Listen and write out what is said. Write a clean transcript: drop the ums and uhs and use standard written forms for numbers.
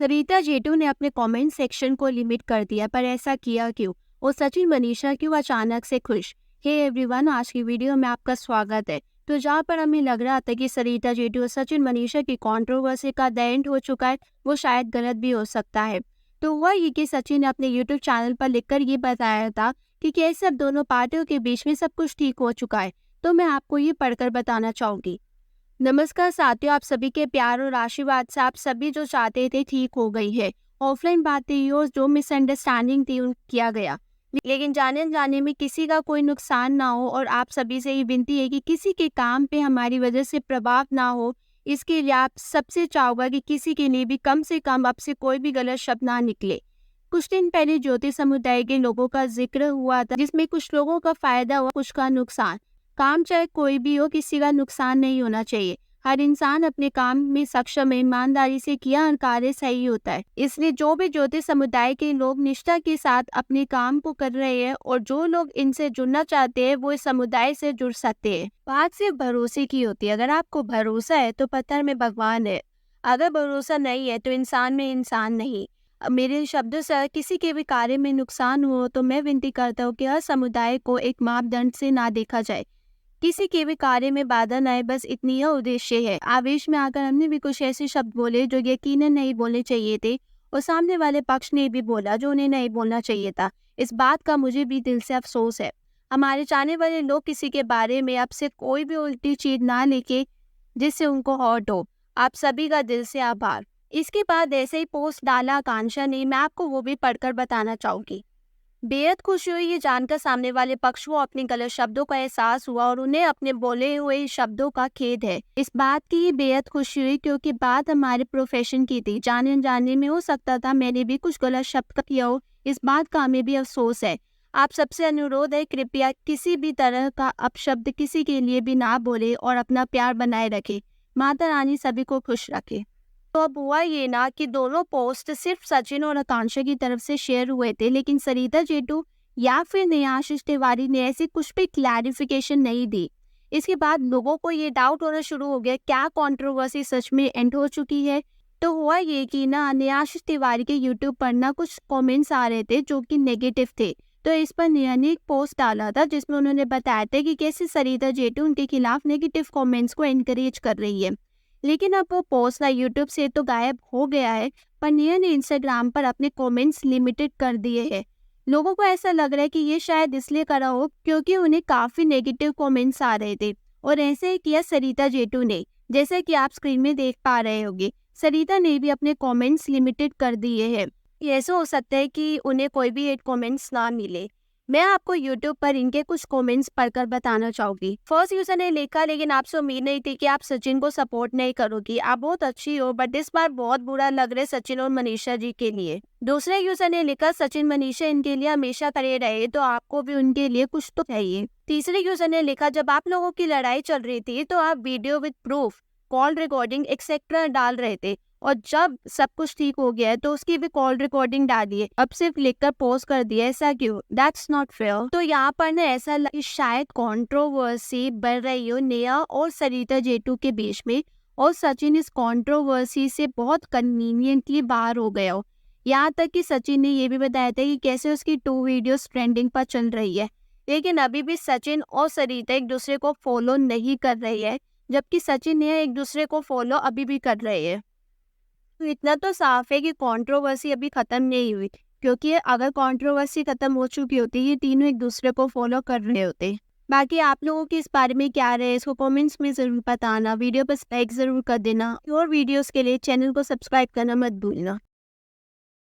सरिता जेटू ने अपने comment section को लिमिट कर दिया, पर ऐसा किया क्यों? और सचिन मनीषा क्यों अचानक से खुश? हे एवरीवन, आज की वीडियो में आपका स्वागत है। तो जहाँ पर हमें लग रहा था कि सरिता जेटू और सचिन मनीषा की कंट्रोवर्सी का द एंड हो चुका है, वो शायद गलत भी हो सकता है। तो हुआ ये कि सचिन ने अपने यूट्यूब चैनल पर लिखकर ये बताया था कि कैसे अब दोनों पार्टियों के बीच में सब कुछ ठीक हो चुका है। तो मैं आपको ये पढ़कर बताना चाहूंगी। नमस्कार साथियों, आप सभी के प्यार और आशीर्वाद से आप सभी जो चाहते थे ठीक हो गई है। ऑफलाइन बातें ही और जो मिसअंडरस्टैंडिंग थी उन किया गया, लेकिन जाने अनजाने में किसी का कोई नुकसान ना हो। और आप सभी से ये विनती है कि किसी के काम पे हमारी वजह से प्रभाव ना हो। इसके लिए आप सबसे चाहूंगा कि किसी के लिए भी कम से कम अब से कोई भी गलत शब्द ना निकले। कुछ दिन पहले ज्योति समुदाय के लोगों का जिक्र हुआ था, जिसमें कुछ लोगों का फायदा हुआ, कुछ का नुकसान। काम चाहे कोई भी हो, किसी का नुकसान नहीं होना चाहिए। हर इंसान अपने काम में सक्षम है, ईमानदारी से किया हर कार्य सही होता है। इसलिए जो भी ज्योतिष समुदाय के लोग निष्ठा के साथ अपने काम को कर रहे हैं और जो लोग इनसे जुड़ना चाहते हैं वो इस समुदाय से जुड़ सकते हैं। बात सिर्फ भरोसे की होती है। अगर आपको भरोसा है तो पत्थर में भगवान है, अगर भरोसा नहीं है तो इंसान में इंसान नहीं। मेरे शब्दों से किसी के भी कार्य में नुकसान हो तो मैं विनती करता हूँ कि हर समुदाय को एक मापदंड से ना देखा जाए, किसी के भी कार्य में बाधा न आए, बस इतनी यह उद्देश्य है। आवेश में आकर हमने भी कुछ ऐसे शब्द बोले जो यकीनन नहीं बोलने चाहिए थे, और सामने वाले पक्ष ने भी बोला जो उन्हें नहीं बोलना चाहिए था। इस बात का मुझे भी दिल से अफसोस है। हमारे चाहने वाले लोग किसी के बारे में अब से कोई भी उल्टी चीज ना लेके जिससे उनको हर्ट हो। आप सभी का दिल से आभार। इसके बाद ऐसे ही पोस्ट डाला आकांक्षा ने, मैं आपको वो भी पढ़कर बताना चाहूंगी। बेहद खुशी हुई ये जानकर सामने वाले पक्ष को अपने गलत शब्दों का एहसास हुआ और उन्हें अपने बोले हुए शब्दों का खेद है। इस बात की बेहद खुशी हुई क्योंकि बात हमारे प्रोफेशन की थी। जाने अनजाने में हो सकता था मैंने भी कुछ गलत शब्द किया हो, इस बात का हमें भी अफसोस है। आप सबसे अनुरोध है, कृपया किसी भी तरह का अपशब्द किसी के लिए भी ना बोले और अपना प्यार बनाए रखे। माता रानी सभी को खुश रखे। तो अब हुआ ये ना कि दोनों पोस्ट सिर्फ सचिन और आकांक्षा की तरफ से शेयर हुए थे, लेकिन सरिता जेटू या फिर नेहाशिष तिवारी ने ऐसी कुछ भी क्लैरिफिकेशन नहीं दी। इसके बाद लोगों को ये डाउट होना शुरू हो गया, क्या कंट्रोवर्सी सच में एंड हो चुकी है? तो हुआ ये कि ना नेहाशिष तिवारी के यूट्यूब पर ना कुछ कमेंट्स आ रहे थे जो कि नेगेटिव थे। तो इस पर नेहा ने एक पोस्ट डाला था जिसमें उन्होंने बताया था कि कैसे सरिता जेटू उनके खिलाफ नेगेटिव कमेंट्स को एनकरेज कर रही है। लेकिन अब वो पोस्ट ना यूट्यूब से तो गायब हो गया है, पर नेहा ने इंस्टाग्राम पर अपने कमेंट्स लिमिटेड कर दिए हैं। लोगों को ऐसा लग रहा है कि ये शायद इसलिए करा हो क्योंकि उन्हें काफी नेगेटिव कमेंट्स आ रहे थे, और ऐसे ही किया सरिता जेटू ने। जैसे कि आप स्क्रीन में देख पा रहे होंगे, सरिता ने भी अपने कमेंट्स लिमिटेड कर दिए हैं। ऐसा हो सकता है कि उन्हें कोई भी हेट कमेंट्स ना मिले। मैं आपको YouTube पर इनके कुछ कमेंट्स पढ़कर बताना चाहूंगी। फर्स्ट यूजर ने लिखा, लेकिन आपसे उम्मीद नहीं थी कि आप सचिन को सपोर्ट नहीं करोगी। आप बहुत अच्छी हो, बट इस बार बहुत बुरा लग रहा है सचिन और मनीषा जी के लिए। दूसरे यूजर ने लिखा, सचिन मनीषा इनके लिए हमेशा खड़े रहे, तो आपको भी उनके लिए कुछ तो चाहिए। तीसरे यूजर ने लिखा, जब आप लोगों की लड़ाई चल रही थी तो आप video with proof, call recording etcetera डाल रहे थे, और जब सब कुछ ठीक हो गया है तो उसकी भी कॉल रिकॉर्डिंग डालिए, अब सिर्फ लिखकर पोस्ट कर दिया, ऐसा क्यों? That's not fair. तो यहाँ पर ना ऐसा शायद कंट्रोवर्सी बढ़ रही हो नेहा और सरिता जेटू के बीच में, और सचिन इस कंट्रोवर्सी से बहुत कन्वीनियंटली बाहर हो गया हो। यहाँ तक कि सचिन ने ये भी बताया था कि कैसे उसकी 2 वीडियोस ट्रेंडिंग पर चल रही है, लेकिन अभी भी सचिन और सरिता एक दूसरे को फॉलो नहीं कर रही है, जबकि सचिन नेहा एक दूसरे को फॉलो अभी भी कर रहे हैं। तो इतना तो साफ है कि कंट्रोवर्सी अभी खत्म नहीं हुई, क्योंकि अगर कंट्रोवर्सी खत्म हो चुकी होती ये तीनों एक दूसरे को फॉलो कर रहे होते। बाकी आप लोगों की इस बारे में क्या राय है, इसको कमेंट्स में जरूर बताना। वीडियो पर लाइक जरूर कर देना और वीडियोस के लिए चैनल को सब्सक्राइब करना मत भूलना।